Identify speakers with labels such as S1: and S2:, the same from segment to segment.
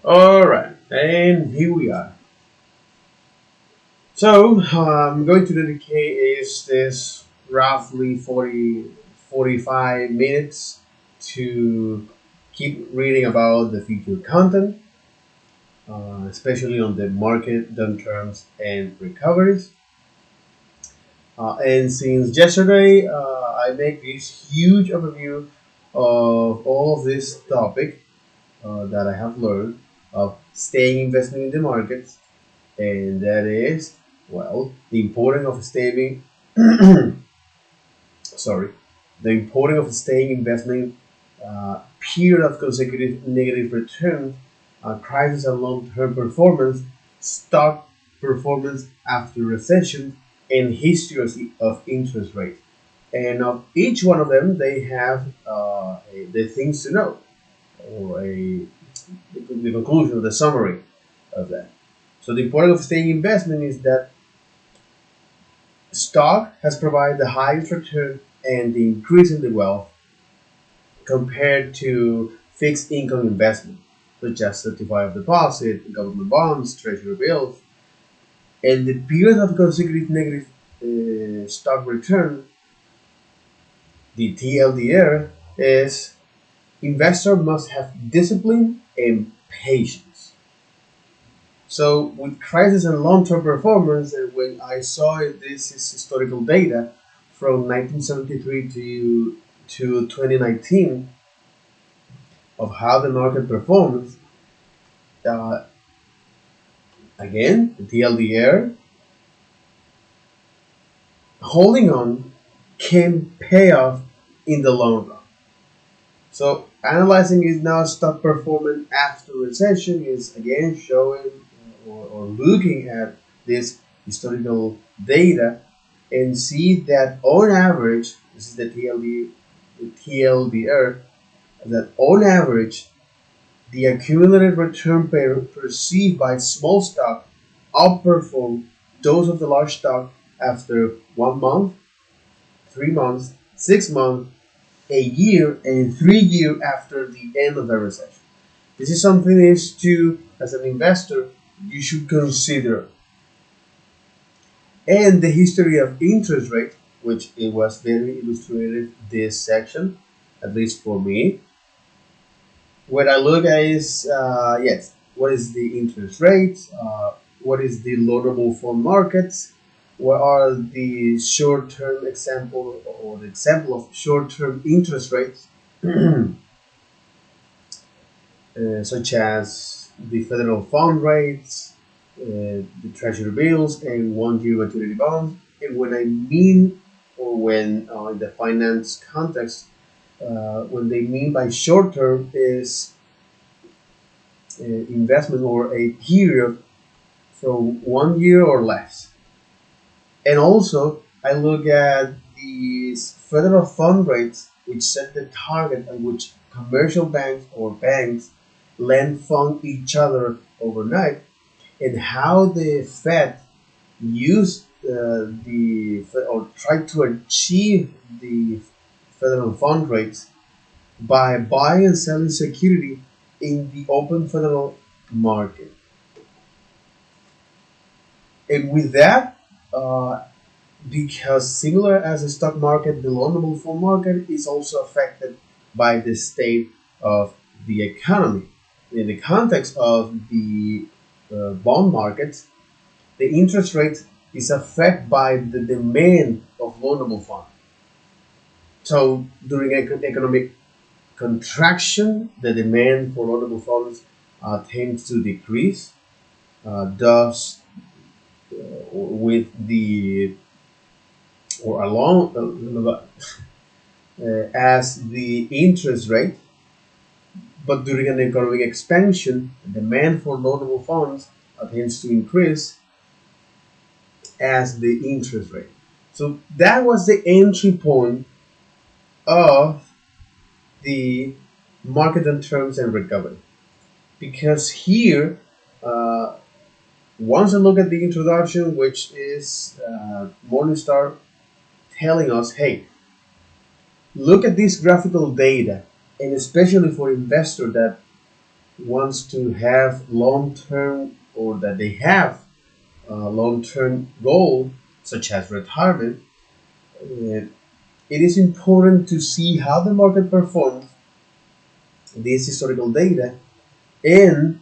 S1: Alright, and here we are. So, I'm going to dedicate is this roughly 45 minutes to keep reading about the future content, especially on the market, downturns, and recoveries. And since yesterday, I make this huge overview of all of this topic that I have learned of staying invested in the markets, and that is, well, the importance of staying. Sorry, the importance of staying investment period of consecutive negative return, crisis and long-term performance, stock performance after recession, and history of interest rates. And of each one of them, they have the things to know, or the conclusion, the summary of that. So the importance of staying investment is that stock has provided the highest return and the increase in the wealth compared to fixed income investment, such as certificate of deposit, government bonds, treasury bills, and the period of consecutive negative stock return, the TLDR, is investor must have discipline and patience. So with crisis and long-term performance, and when I saw it, this is historical data from 1973 to 2019 of how the market performs. Uh, Again, the TLDR, holding on can pay off in the long run. So analyzing is now stock performance after recession is again showing or looking at this historical data and see that on average, this is the TLDR, that on average, the accumulated return perceived by small stock outperform those of the large stock after 1 month, 3 months, 6 months, a year, and 3 years after the end of the recession. This is something is to, as an investor, you should consider. And the history of interest rate, which it was very illustrated this section, at least for me. What I look at is yes, what is the interest rate? What is the loanable fund markets? What are the short-term example or the example of short-term interest rates, such as the federal fund rates, the treasury bills, and 1 year maturity bonds. And when I mean, or when in the finance context, when they mean by short term is investment or a period from 1 year or less. And also, I look at these federal fund rates, which set the target at which commercial banks or banks lend fund each other overnight, and how the Fed used or tried to achieve the federal fund rates by buying and selling security in the open federal market. And with that, because similar as the stock market, the loanable fund market is also affected by the state of the economy. In the context of the bond markets, the interest rate is affected by the demand of loanable funds. So during economic contraction, the demand for loanable funds tends to decrease. Thus, with the or along as the interest rate, but during an economic expansion, demand for loanable funds tends to increase as the interest rate. So that was the entry point of the market and terms and recovery. Because here, uh, once I look at the introduction, which is Morningstar telling us, hey, look at this graphical data, and especially for investor that wants to have long term, or that they have a long term goal, such as retirement, it is important to see how the market performs, this historical data, and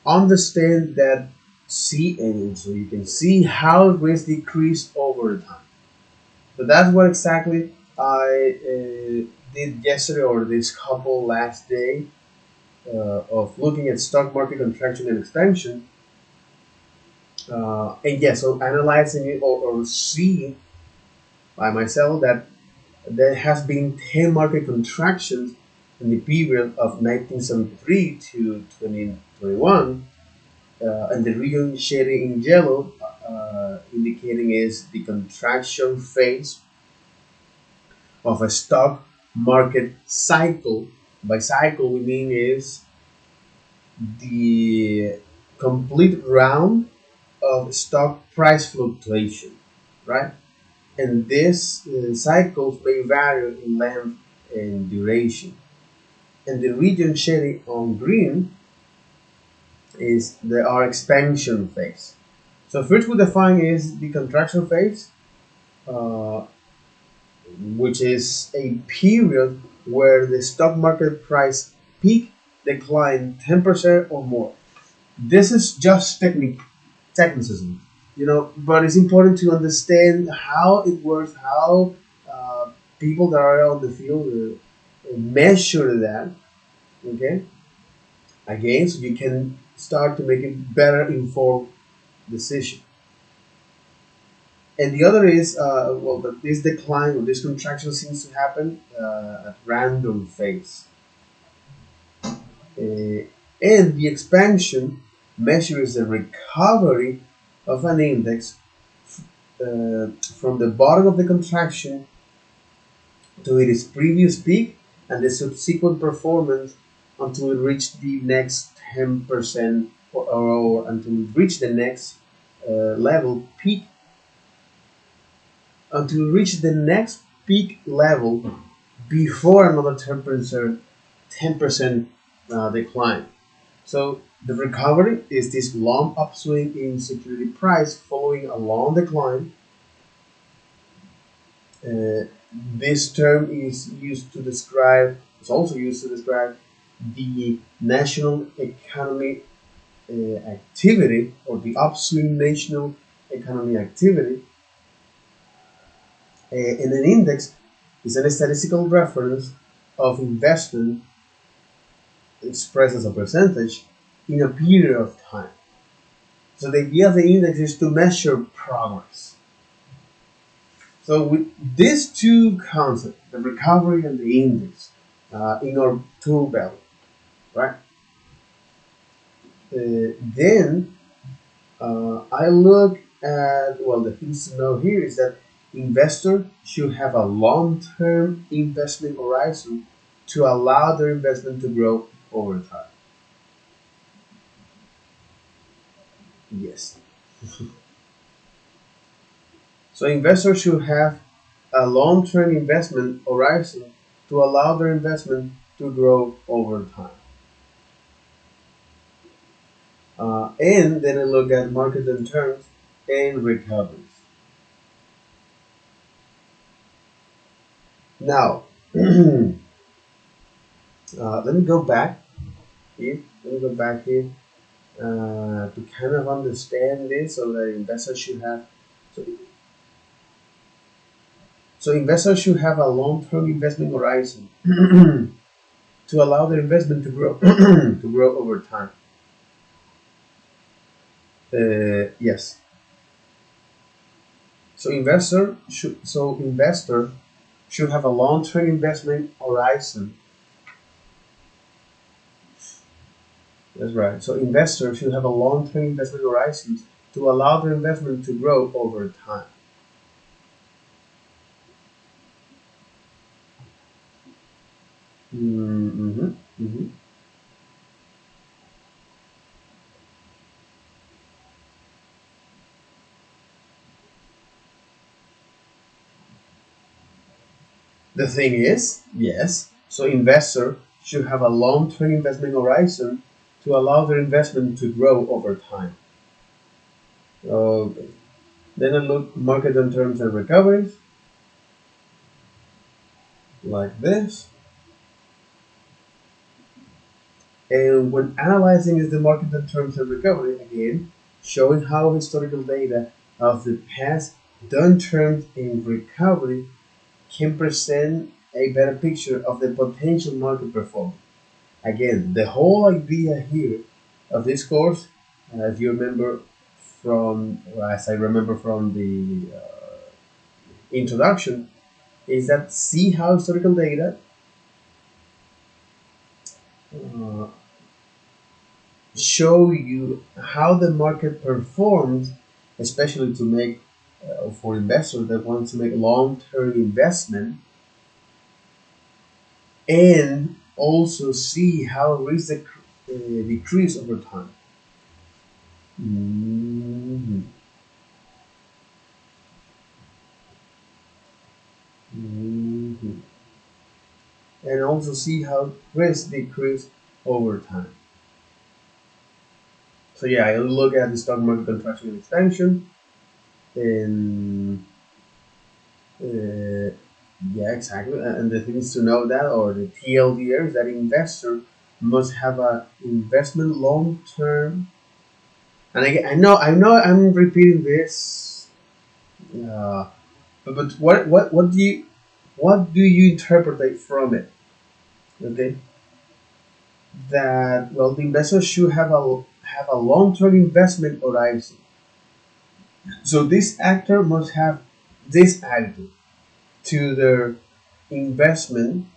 S1: understand that see and so you can see how risk decreased over time. So that's what exactly I did yesterday or this couple last day of looking at stock market contraction and expansion. And yes, so analyzing it or see by myself that there has been 10 market contractions in the period of 1973 to 2021, and the region shaded in yellow, indicating is the contraction phase of a stock market cycle. By cycle, we mean is the complete round of stock price fluctuation, right? And these cycles may vary in length and duration. And the region shaded on green is the our expansion phase. So first we define is the contraction phase, uh, which is a period where the stock market price peak decline 10% or more. This is just technicism, but it's important to understand how it works, how people that are on the field measure that, okay? Again, so you can start to make a better informed decision. And the other is, that this decline or this contraction seems to happen at random phase. Uh, and the expansion measures the recovery of an index from the bottom of the contraction to its previous peak and the subsequent performance until it reached the next 10% or until it reached the next level peak until it reached the next peak level before another 10% decline. So the recovery is this long upswing in security price following a long decline. Uh, this term is also used to describe the national economy activity or the upswing national economy activity. And an index is a statistical reference of investment expressed as a percentage in a period of time. So the idea of the index is to measure progress. So with these two concepts, the recovery and the index, in our tool belt, right? Then I look at, well, the things to know here is that investor should have a long-term investment horizon to allow their investment to grow over time. Yes. So investors should have a long-term investment horizon to allow their investment to grow over time. And then I look at market downturns and recoveries. Now, let me go back here. Let me go back here to kind of understand this, so that investors should have. So, so investors should have a long-term investment horizon to allow their investment to grow to grow over time. Yes. Investor should have a long-term investment horizon. That's right. So investors should have a long-term investment horizon to allow their investment to grow over time. Mm-hmm. Mm-hmm. The thing is, yes. So investor should have a long-term investment horizon to allow their investment to grow over time. Okay. Then I look market downturns and recoveries, like this. And when analyzing is the market downturns and recovery, again, showing how historical data of the past downturns and recovery can present a better picture of the potential market performance. Again, the whole idea here of this course, if you remember from, as I remember from the introduction, is that see how historical data uh, show you how the market performs, especially to make for investors that want to make long-term investment, and also see how risk decrease over time. Mhm. Mhm. And also see how risk decrease over time. So yeah, I look at the stock market contraction and expansion, and uh, yeah, exactly. And the things to know that, or the TLDR, is that investor must have a investment long term. And I know, I'm repeating this, uh, but what do you interpret from it? Okay, that well, the investor should have a long term investment horizon. So this actor must have this attitude to their investment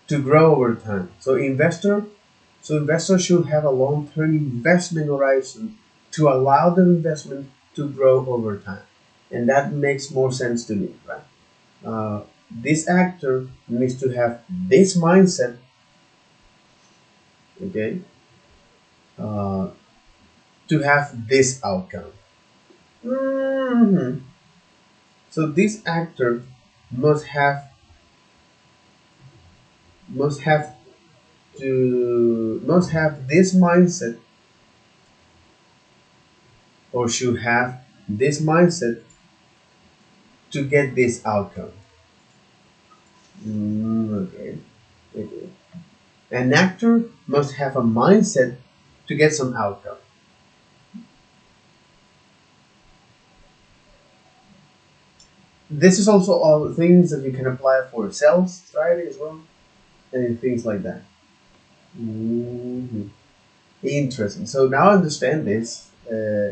S1: to grow over time. So investors should have a long-term investment horizon to allow the investment to grow over time, and that makes more sense to me, right? This actor needs to have this mindset, okay, uh, to have this outcome. Mhm. So this actor must have must have must have this mindset, or should have this mindset to get this outcome. Okay, okay. An actor must have a mindset to get some outcome. This is also all things that you can apply for sales strategy as well, and things like that. Mhm. Interesting. So now I understand this,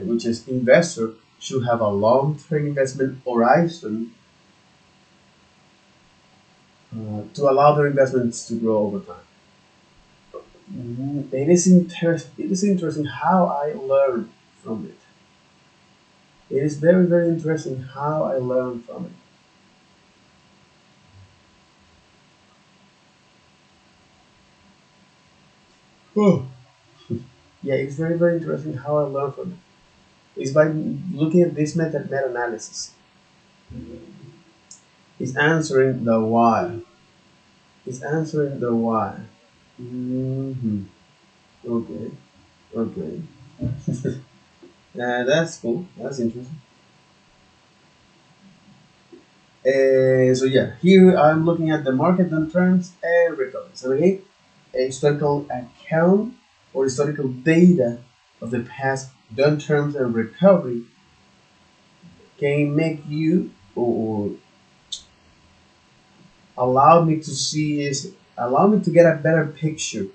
S1: which is investor should have a long-term investment horizon to allow their investments to grow over time. It is interesting how I learn from it. It is very, very interesting how I learn from it. Oh. Yeah, it's very, very interesting how I learn from it. It's by looking at this meta-analysis. It's answering the why. It's answering the why. Hmm. Okay, okay. That's cool. That's interesting. So yeah, here I'm looking at the market downturns and recoveries. So again, a historical account or historical data of the past downturns and recovery can make you or allow me to get a better picture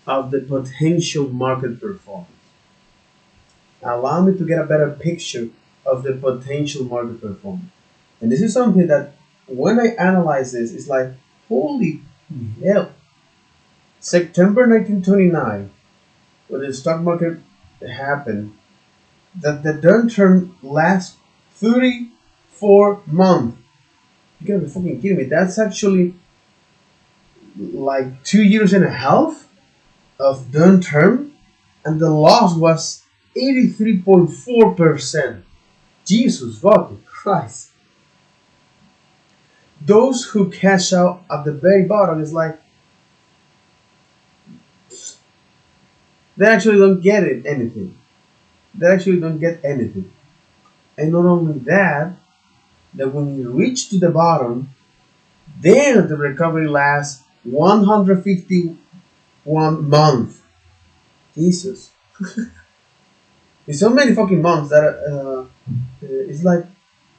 S1: of the potential market performance. Allow me to get a better picture of the potential market performance. And this is something that when I analyze this, it's like, holy hell. September 1929, when the stock market happened, that the downturn lasts 34 months. You gotta be fucking kidding me. That's actually like 2 years and a half of downturn, and the loss was 83.4%. Jesus fucking Christ. Those who cash out at the very bottom is like they actually don't get it anything. They actually don't get anything. And not only that, that when you reach to the bottom, then the recovery lasts 151 months. Jesus. It's so many fucking months that it's like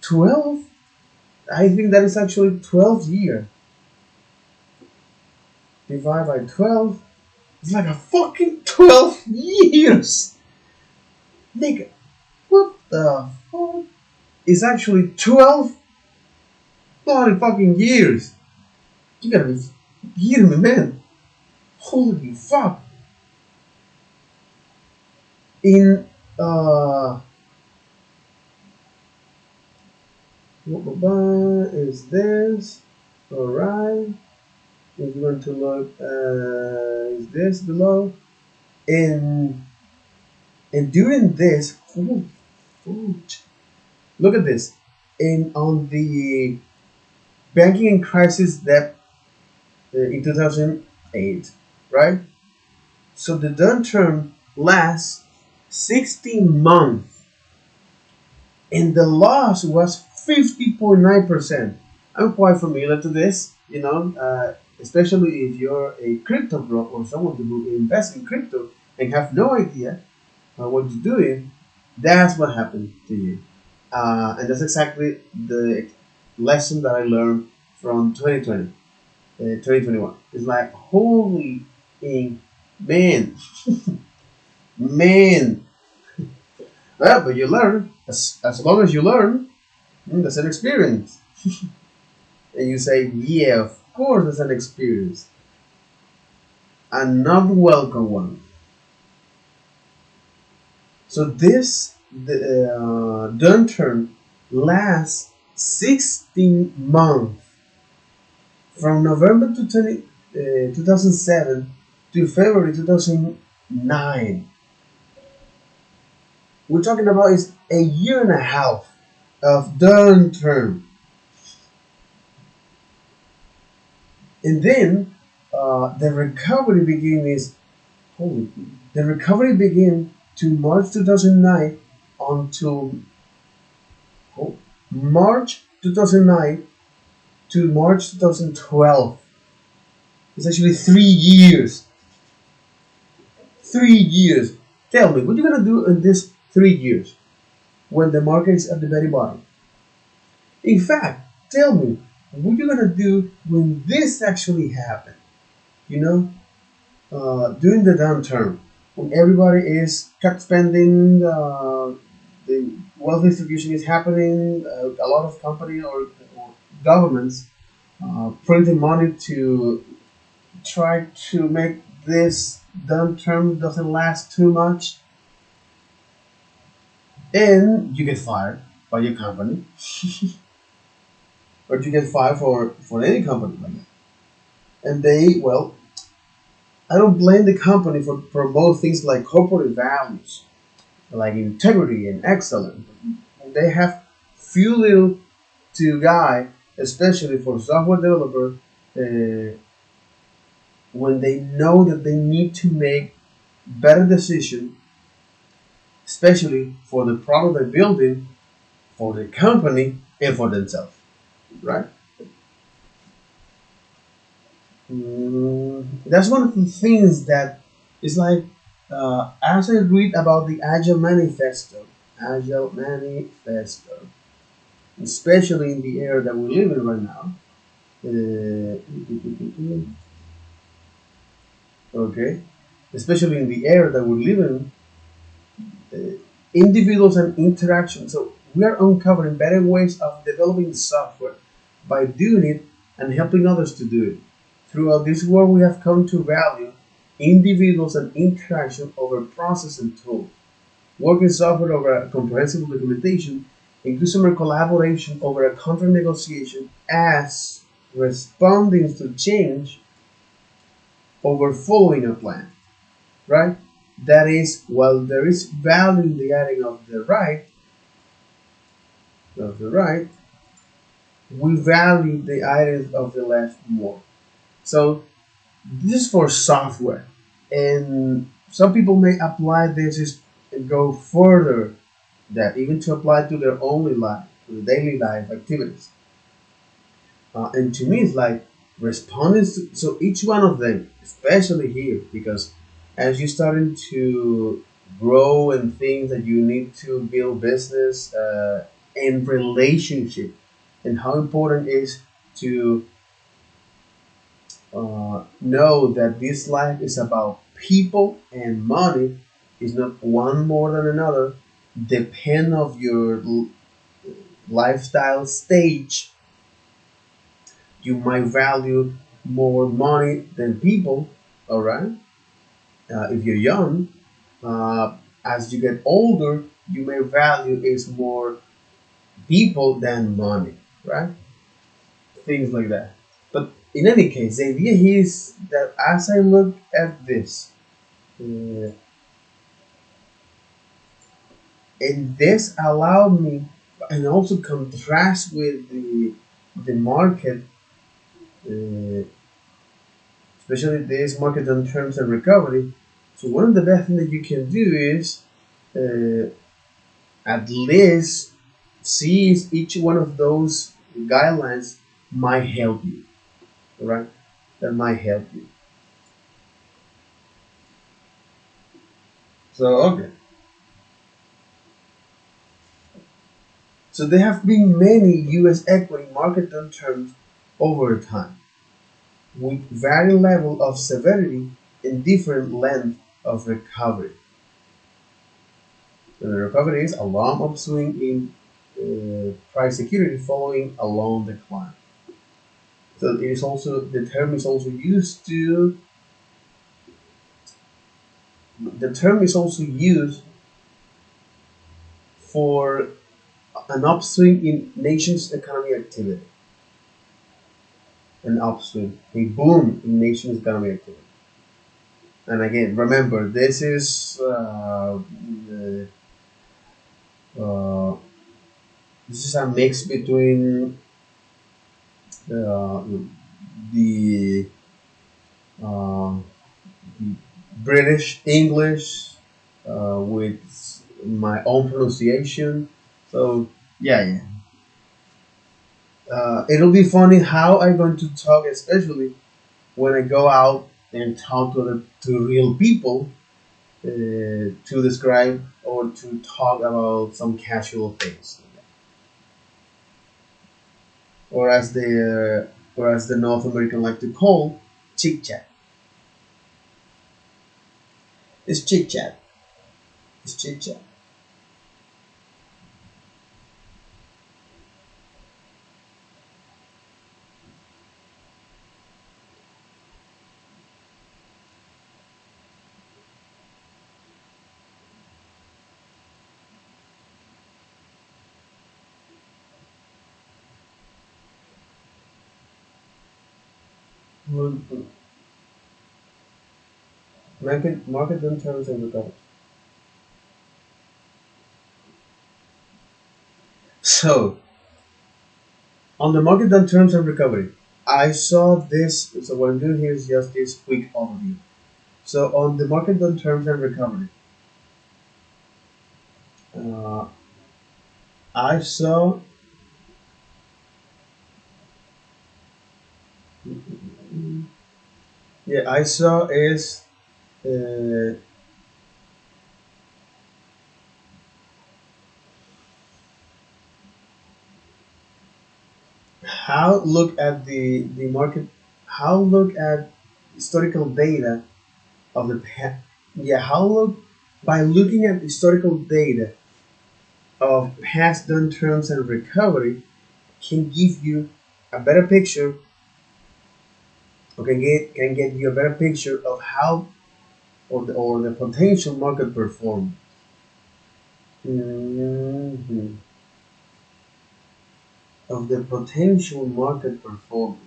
S1: 12. I think that is actually 12 years. Divided by 12. It's like a fucking 12 years. Nigga, what the fuck? It's actually 12 bloody fucking years. You gotta be kidding me, man. Holy fuck. In, what is this? Alright. If you want to look, is this below? And during this, holy fuck. Look at this. And on the banking and crisis debt in 2008, right? So the downturn lasts 16 months, and the loss was 50.9%. I'm quite familiar to this, especially if you're a crypto bro or someone who invests in crypto and have no idea what you're doing. That's what happened to you. And that's exactly the lesson that I learned from 2020, 2021. It's like, holy man, man. Well, but you learn. As long as you learn, that's an experience. And you say, yeah, of course, that's an experience. A not welcome one. So the downturn lasts 16 months from November 2007 to February 2009. We're talking about is a year and a half of downturn. And then the recovery begins holy the recovery began to March 2009 until March 2009 to March 2012. It's actually 3 years. 3 years. Tell me, what are you gonna do in this 3 years when the market is at the very bottom? In fact, tell me, what are you gonna do when this actually happens? You know, during the downturn, when everybody is cut spending, the wealth distribution is happening, a lot of companies or governments printing money to try to make this downturn doesn't last too much, and you get fired by your company, or you get fired for any company like that. And they, well, I don't blame the company for both things like corporate values, like integrity and excellence. They have few little to guide, especially for software developer, uh, when they know that they need to make better decision, especially for the product they're building, for the company, and for themselves, right? That's one of the things that is like, as I read about the Agile Manifesto, especially in the era that we live in right now. Okay, especially in the era that we live in, individuals and interaction. So we are uncovering better ways of developing software by doing it and helping others to do it. Throughout this world, we have come to value individuals and interaction over process and tool, working software over a comprehensive documentation, and customer collaboration over a contract negotiation, as responding to change over following a plan, right? That is, while there is value in the adding of the right, we value the items of the left more. So this is for software, and some people may apply and go further that even to apply to their only life, to the daily life activities. And to me, it's like responding to so each one of them, especially here, because as you're starting to grow and things that you need to build business and relationship, and how important it is to know that this life is about people and money is not one more than another. Depend of your lifestyle stage, you might value more money than people. All right, if you're young, as you get older, you may value is more people than money, right? Things like that. But in any case, the idea here is that as I look at this, uh, and this allowed me, and also contrast with the market, uh, especially this market on terms and recovery. So one of the best things that you can do is uh, at least see if each one of those guidelines might help you, right? That might help you. So okay. So there have been many U.S. equity market downturns over time, with varying level of severity and different length of recovery. The recovery is a long upswing in price security following a long decline. So it is also the term is also used to the term is also used for an upswing in nation's economic activity. An upswing, a boom in nation's economic activity. And again, remember, uh, this is a mix between uh, the uh, British English with my own pronunciation. So yeah. It'll be funny how I'm going to talk, especially when I go out and talk to real people to describe or to talk about some casual things, or as the North American like to call chit chat. It's chit chat. It's chit chat. Market in terms of recovery. So on the market in terms of recovery, I saw this. So what I'm doing here is just this quick overview. So on the market in terms and recovery, uh, I saw yeah I saw is uh, how look at the market, how look at historical data of the past. Yeah, how look by looking at historical data of past downturns and recovery can give you a better picture, or can get you a better picture of how or the potential market perform. Mhm. Of the potential market performance.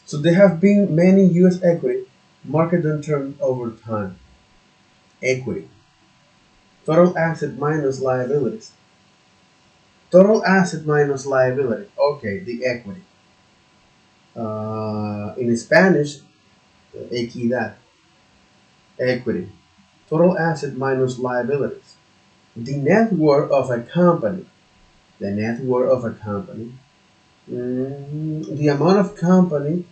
S1: So there have been many U.S. equity market downturns over time, Equity. Total asset minus liabilities. Total asset minus liability. Okay, the equity. In Spanish, equidad. Equity. Total asset minus liabilities. The net worth of a company. The net worth of a company. The amount of company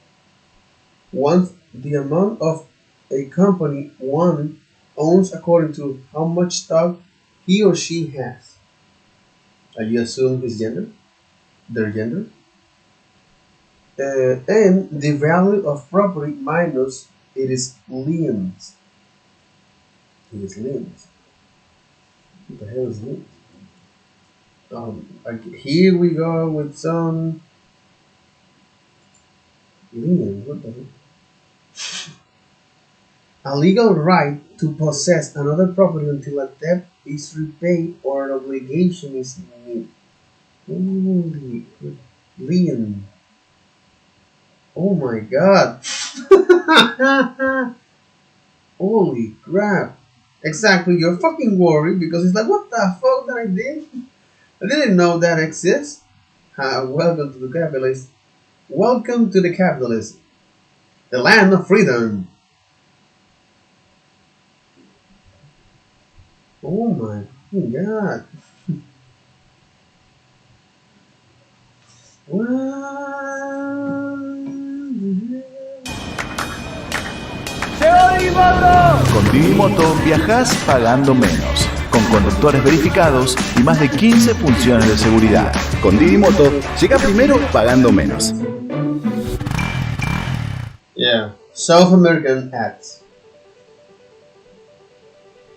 S1: once the amount of a company one owns according to how much stock he or she has. You assume his gender, their gender, and the value of property minus it is liens. It is liens. What the hell is liens? Here we go with some liens. What the hell? A legal right to possess another property until a debt is repaid or an obligation is made. Holy lien. Oh my god. Holy crap. Exactly, you're fucking worried because it's like, what the fuck that I did? I didn't know that exists. Welcome to the capitalist. Welcome to the capitalist. The land of freedom. Oh my god.
S2: Con Divimoto viajás pagando menos, con conductores verificados y más de 15 funciones de seguridad. Con Divimoto, llega primero pagando menos.
S1: Yeah, South American ads.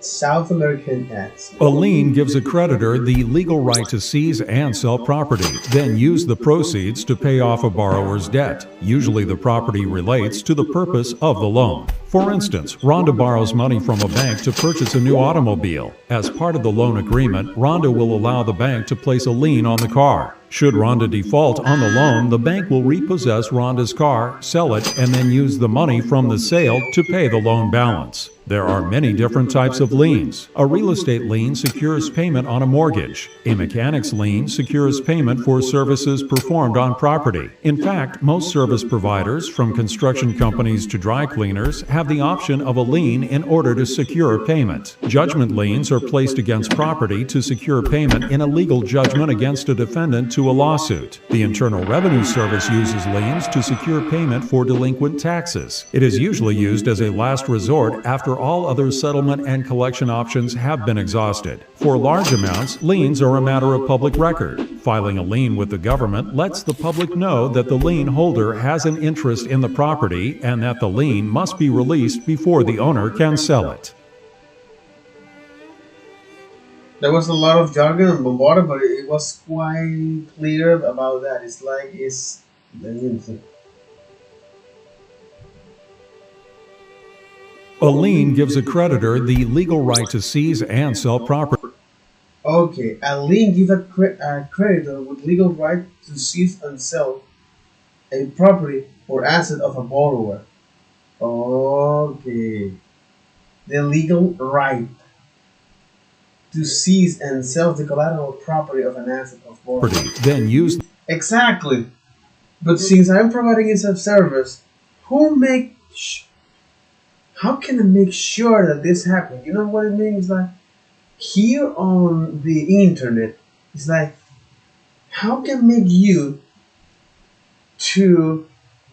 S1: South American ads.
S3: A lien gives a creditor the legal right to seize and sell property, then use the proceeds to pay off a borrower's debt. Usually the property relates to the purpose of the loan. For instance, Rhonda borrows money from a bank to purchase a new automobile. As part of the loan agreement, Rhonda will allow the bank to place a lien on the car. Should Rhonda default on the loan, the bank will repossess Rhonda's car, sell it, and then use the money from the sale to pay the loan balance. There are many different types of liens. A real estate lien secures payment on a mortgage. A mechanic's lien secures payment for services performed on property. In fact, most service providers, from construction companies to dry cleaners, have the option of a lien in order to secure payment. Judgment liens are placed against property to secure payment in a legal judgment against a defendant to a lawsuit. The Internal Revenue Service uses liens to secure payment for delinquent taxes. It is usually used as a last resort after all other settlement and collection options have been exhausted. For large amounts, liens are a matter of public record. Filing a lien with the government lets the public know that the lien holder has an interest in the property and that the lien must be released before the owner can sell it.
S1: There was a lot of jargon and bombarded, but it was quite clear about that. It's like
S3: A lien gives a creditor the legal right to seize and sell property.
S1: Okay, a lien gives a creditor with legal right to seize and sell a property or asset of a borrower. Okay, the legal right to seize and sell the collateral property of an asset of borrower.
S3: Then use
S1: exactly. But since I'm providing a service, how can I make sure that this happens? You know what it means? Like here on the internet, it's like how can I make you to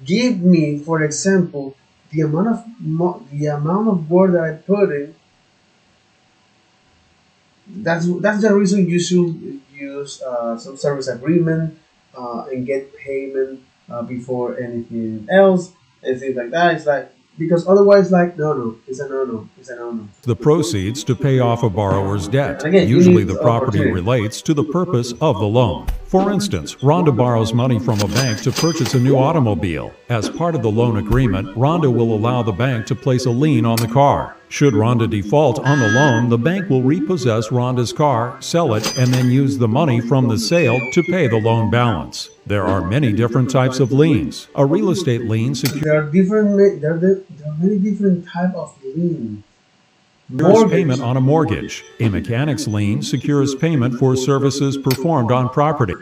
S1: give me, for example, the amount of work that I put in. That's the reason you should use some service agreement and get payment before anything else and things like that. It's like because otherwise, like it's a no.
S3: The proceeds to pay off a borrower's debt.
S1: Again,
S3: usually the property relates to the purpose of the loan. For instance, Rhonda borrows money from a bank to purchase a new automobile. As part of the loan agreement, Rhonda will allow the bank to place a lien on the car. Should Rhonda default on the loan, the bank will repossess Rhonda's car, sell it, and then use the money from the sale to pay the loan balance. There are many different types of liens. A real estate lien secures...
S1: There are many different types of liens.
S3: secures payment
S1: Mortgage.
S3: on a mortgage. A mechanic's lien secures payment for services performed on property.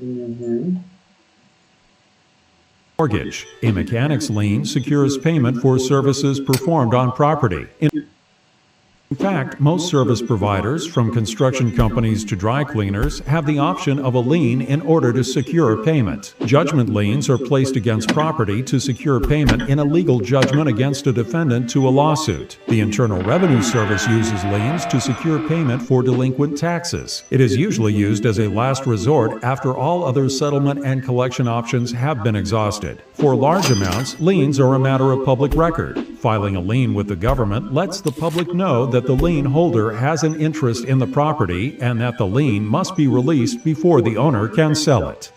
S1: Mm-hmm.
S3: Mortgage. A mechanic's lien secures payment for services performed on property. In fact, most service providers, from construction companies to dry cleaners, have the option of a lien in order to secure payment. Judgment liens are placed against property to secure payment in a legal judgment against a defendant to a lawsuit. The Internal Revenue Service uses liens to secure payment for delinquent taxes. It is usually used as a last resort after all other settlement and collection options have been exhausted. For large amounts, liens are a matter of public record. Filing a lien with the government lets the public know that the lien holder has an interest in the property and that the lien must be released before the owner can sell it.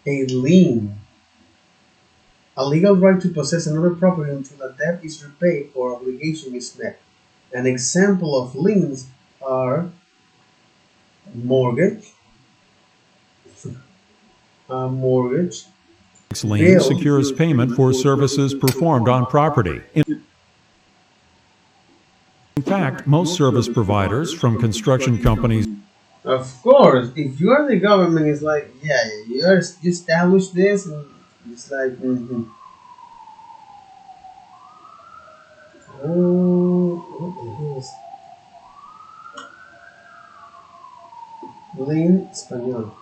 S1: A lien. A legal right to possess another property until a debt is repaid or obligation is met. An example of liens are mortgage, mortgage,
S3: Lien
S1: bill.
S3: secures payment for services performed on property. In fact, most service providers, from construction companies
S1: Of course, if you are the government, it's like, yeah, you establish this, and it's like, oh, what is this? Lien español.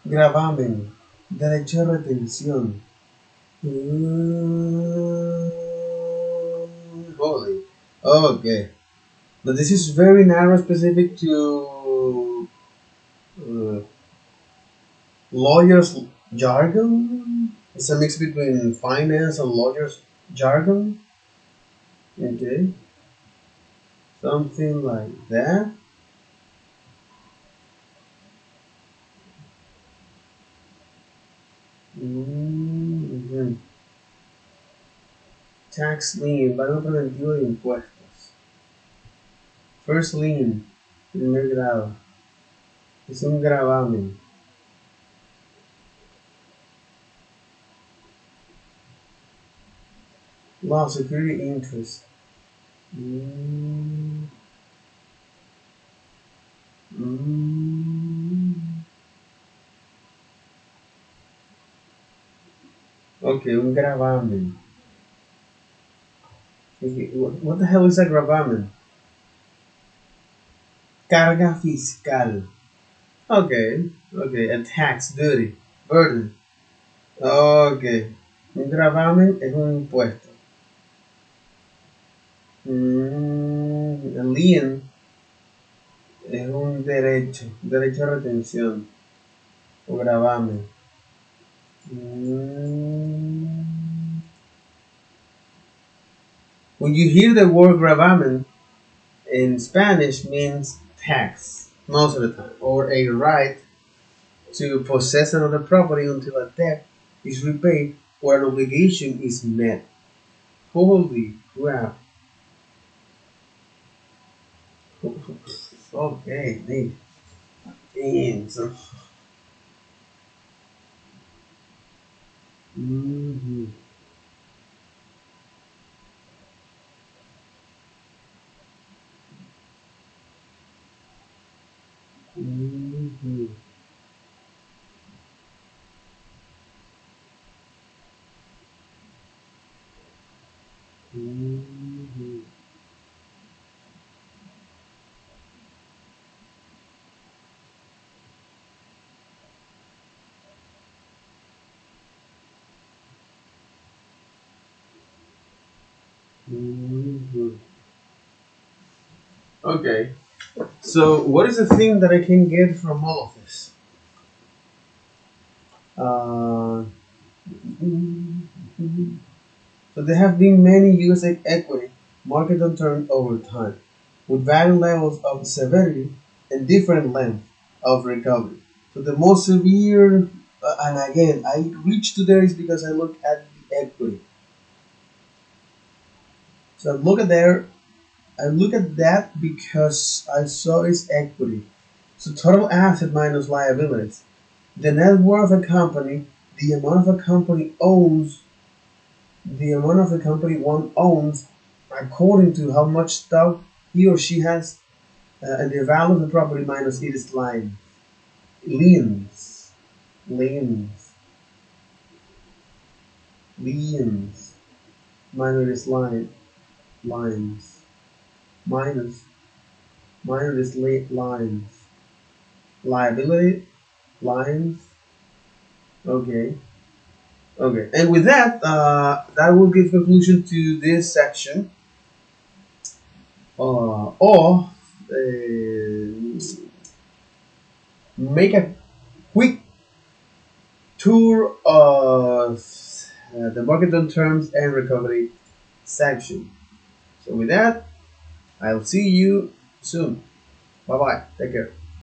S1: Gravamen, derecho a retención. Holy. Okay. But this is very narrow, specific to lawyers' jargon. It's a mix between finance and lawyers' jargon. Okay. Something like that. Mm-hmm. Tax lien, pago preventivo de impuestos. First lien, primer grado. Es un gravamen. Law, security interest. Okay, un gravamen. Okay, what the hell is a gravamen? Carga fiscal. Okay, a tax duty, burden. Okay, un gravamen es un impuesto. A lien es un derecho a retención o gravamen. When you hear the word gravamen in Spanish means tax most of the time, or a right to possess another property until a debt is repaid or an obligation is met. Holy crap. Okay, neat. Damn, so. Mm-hmm. Mm-hmm. Mm-hmm. Mm-hmm. Okay, so what is the thing that I can get from all of this? So there have been many US equity market downturns over time, with varying levels of severity and different length of recovery. So the most severe, and again, I reach to there is because I look at the equity. So I look at that because I saw its equity. So total asset minus liabilities. the net worth of a company, the amount of a company owns, the amount of the company one owns, according to how much stock he or she has, and the value of the property minus its liens, liens, liens, minus lines, minus lines, liability, lines. Okay, okay. And with that, that will give conclusion to this section. Or make a quick tour of the market on terms and recovery section. So with that, I'll see you soon. Bye bye. Take care.